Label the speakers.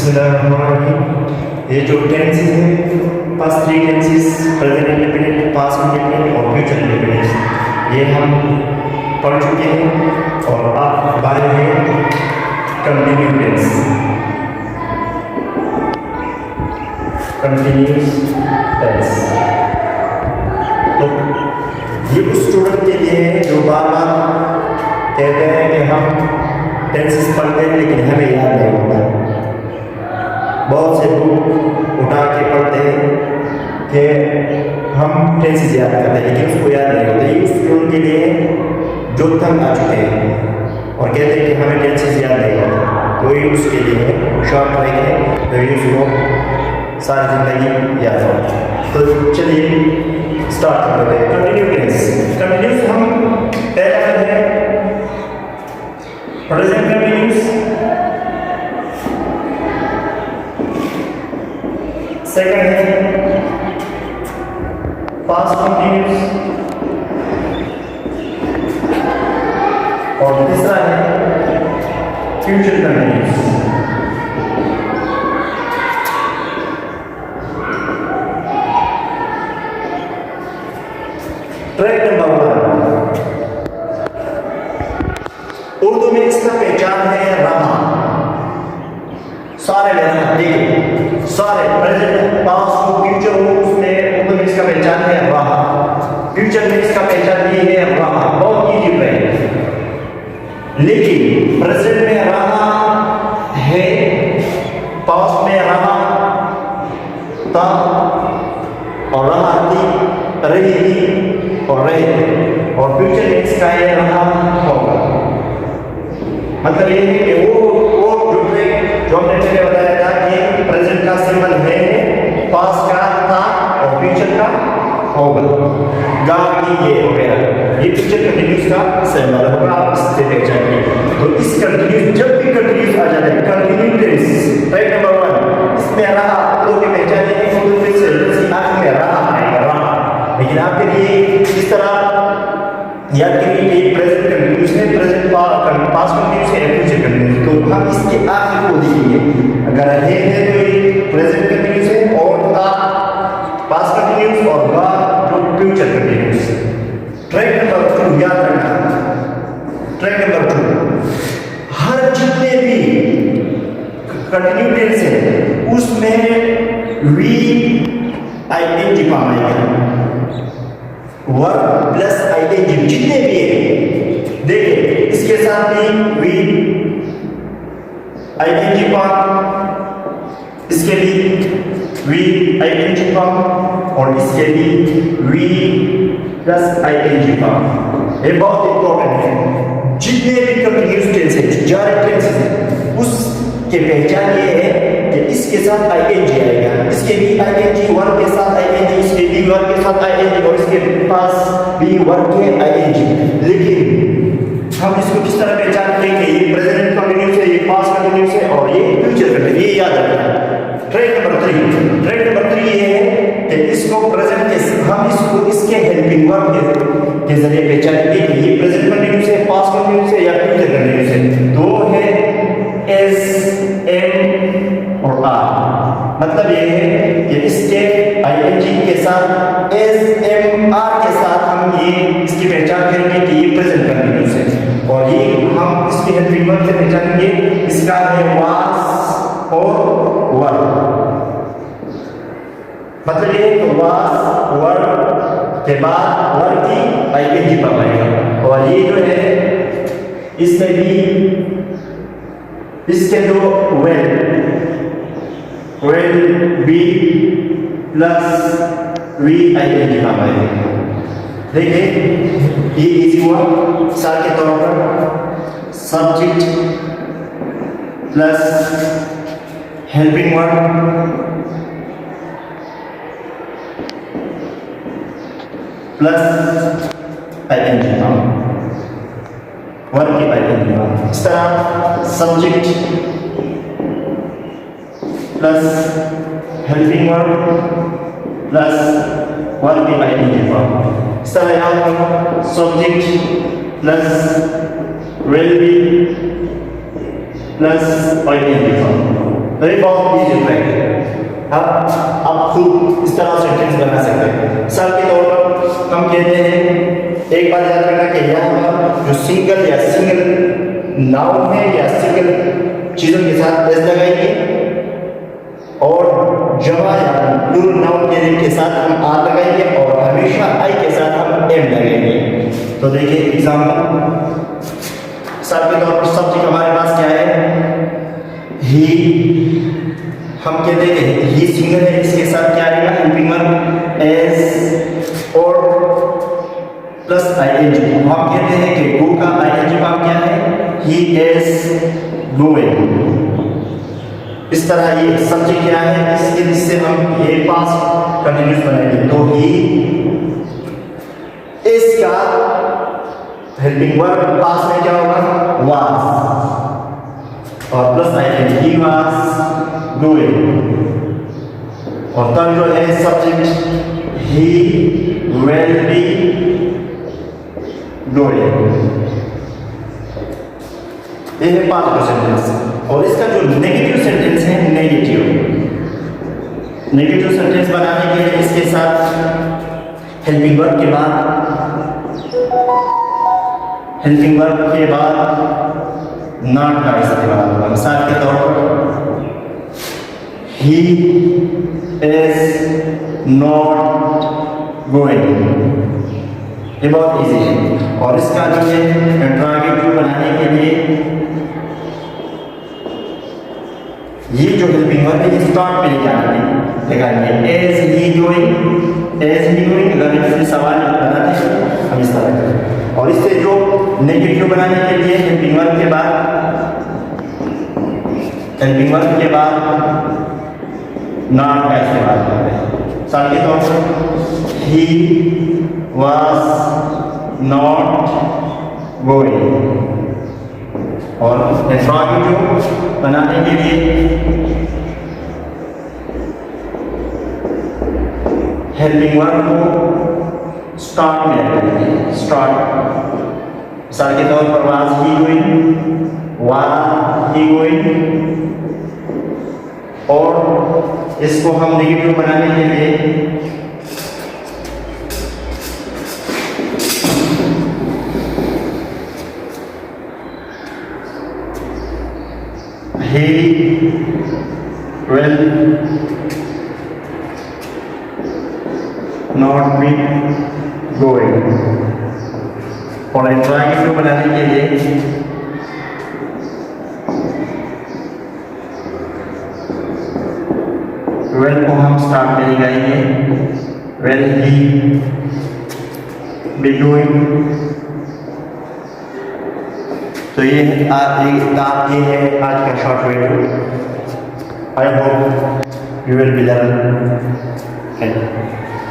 Speaker 1: बिस्मिल्लाहिर्रहमानिर्रहीम। ये जो टेंसेस है, past three tenses, present indefinite, past indefinite और फ्यूचर इंडेफिनिट, ये हम पढ़ चुके हैं और अब बारे में कंटिन्यू टेंस, कंटिन्यूस टेंस। तो ये उस स्टूडेंट के लिए है जो बार बार कहते हैं कि हम टेंसेस पढ़ते हैं लेकिन हमें याद नहीं होता। बहुत से लोग उठा के पढ़ते हैं कि हम टेंसेस याद करते हैं लेकिन उसको याद नहीं होता। ये उस स्टूडेंट के लिए जो तंग आ चुके हैं और कहते हैं कि हमें टेंसेस याद नहीं होता, तो ये उसके लिए शॉर्ट ट्रिक है, तो ये उसको सारी ज़िंदगी याद हो। तो चलिए स्टार्ट करते हैं। कंटिन्यू टेंस, कंटिन्यूस हम पहला है प्रेजेंट कंटिन्यूस, सेकंड है पास्ट कंटिन्यूस और तीसरा है future continuous. Track number 1, Urdu में इसका पहचान है रहा। सारे लेना देखिए, सारे प्रेजेंट, पास्ट हो, फ्यूचर हो, उसमें उर्दू में इसका पहचान है रहा। फ्यूचर में इसका पहचान ये है रहा, बहुत इजी है। लेकिन प्रेजेंट में रहा है, पास्ट में रहा था और रहा थी, रही थी और रहे, और फ्यूचर में इसका ये रहा होगा। मतलब ये है कि वो जो हमने पहले बताया था कि प्रेजेंट का सिंबल है, पास्ट का था और फ्यूचर का होगा। गाड़ी ये हो गया, ये फ्यूचर कंटिन्यूस का सिंबल होगा, आप इससे पहचानिए। तो इस कंटिन्यूस, जब भी कंटिन्यूस आ जाता है, कंटिन्यू टेंस राइट नंबर 1, इसमें रहा तो के पहचानिए कि वो फिर से आखिर में रहा आएगा, रहा। लेकिन आपके लिए इस तरह याद करिए कि प्रेजेंट कंटिन्यूस है, प्रेजेंट पास्ट कंटिन्यूस है, फ्यूचर कंटिन्यूस। तो हम इसके आखिर को देखेंगे। अगर है तो ये प्रेजेंट कंटिन्यूस है और था पास्ट कंटिन्यूस और गा जो फ्यूचर कंटिन्यूस। ट्रैक नंबर 2 याद रखना, ट्रैक नंबर 2, हर जितने भी कंटिन्यू टेंस है उसमें वी आईएनजी फॉर्म आएगा, वर्ब प्लस आईएनजी जितने भी है। देखिए इसके साथ भी वी आईएनजी फॉर्म, इसके भी वी आईएनजी फॉर्म और इसके भी वी प्लस आईएनजी फॉर्म। ये बहुत इंपॉर्टेंट है। जितने भी कंटिन्यूस टेंस है, जारी टेंस है, उसके पहचान ये है कि इसके साथ आईएनजी आएगा, इसके भी आईएनजी, वर्ब के साथ आईएनजी, इसके भी वर्ब के साथ आईएनजी और इसके पास भी वर्ब के आईएनजी। लेकिन हम इसको किस तरह पहचान करेंगे? ये प्रेजेंट कंटिन्यूस है, ये पास्ट कंटिन्यूस है और ये फ्यूचर कंटिन्यूस, ये याद रखना। ट्रेक नंबर 3, ट्रेक नंबर 3 ये है कि इसको प्रेजेंट के हम इसको इसके हेल्पिंग वर्ब के जरिए पहचानेंगे कि ये प्रेजेंट कंटिन्यूस है, पास्ट कंटिन्यूस है या फ्यूचर कंटिन्यूस है। दो है एस, एम और आर। मतलब ये है कि इसके आईएनजी के साथ, एस, एम, आर के साथ हम ये इसकी पहचान करेंगे कि ये प्रेजेंट कंटिन्यूस है। और ये हम इसके हेल्पिंग वर्ब से पहचानेंगे, इसका है वास और वर। मतलब ये तो वास वर्ब के बाद वर्ब की आईएनजी पर आएगा। और ये जो है इसमें भी इसके दो will be plus V ING पर आएगा। देखिए ये इजी हुआ। मिसाल के तौर पर subject plus helping verb plus ING form, verb की आईएनजी फॉर्म। इस तरह subject plus helping verb plus verb की आईएनजी फॉर्म। इस तरह यहाँ पर subject plus will be plus ING form. तो ये बहुत इजी ट्रिक है। आप खुद इस तरह सेंटेंस बना सकते हैं। मिसाल के तौर पर हम कहते हैं, एक बात याद रखना कि यहाँ पर जो सिंगल या सिंगल नाउन है या सिंगल चीज़ों के साथ एस लगाएंगे और जमा या प्लूरल नाउन के साथ हम आर लगाएंगे और हमेशा आई के साथ हम एम लगाएंगे। तो देखिए एग्जाम्पल, मिसाल के तौर पर सब्जेक्ट हमारे पास क्या है, ही। हम कहते हैं ही सिंगल है, इसके साथ क्या आएगा, हेल्पिंग वर्ब एस और प्लस आईएनजी। हम कहते हैं कि गो का आईएनजी फॉर्म क्या है, ही इज गोइंग। इस तरह ये सब्जेक्ट क्या है, इससे हम ये पास्ट कंटिन्यूस बनाएंगे। तो ही इसका हेल्पिंग वर्ब पास्ट में क्या होगा, वाज और plus ING, he was going. और तब जो है subject, he will be going. ये है पास्ट का सेंटेंस। और इसका जो नेगेटिव सेंटेंस है, नेगेटिव सेंटेंस बनाने के लिए इसके साथ हेल्पिंग वर्ब के बाद नॉट का इस्तेमाल होगा। मिसाल के तौर पर ही इज नॉट गोइंग। ये बहुत इजी है। और इसका जो है इंट्रोगेटिव बनाने के लिए ये जो हेल्पिंग वर्ब है स्टार्ट पे लगाएंगे एज ही गोइंग। अगर इससे सवाल बनाते हैं हम इस तरह करें। और इससे जो नेगेटिव बनाने के लिए हेल्पिंग वर्ब के बाद नॉट का इस्तेमाल करते हैं। मिसाल के तौर पर ही वाज नॉट गोइंग। और इंट्रोगेटिव बनाने के लिए हेल्पिंग वर्ब को स्टार्ट में रखेंगे, स्टार्ट। मिसाल के तौर पर वाज ही गोइंग। और इसको हम नेगेटिव बनाने के लिए he will not be going। और इंट्रोगेटिव बनाने के लिए will को हम स्टार्ट में लगाएंगे, will he be doing। तो ये है आज का short video. I hope you will be learn.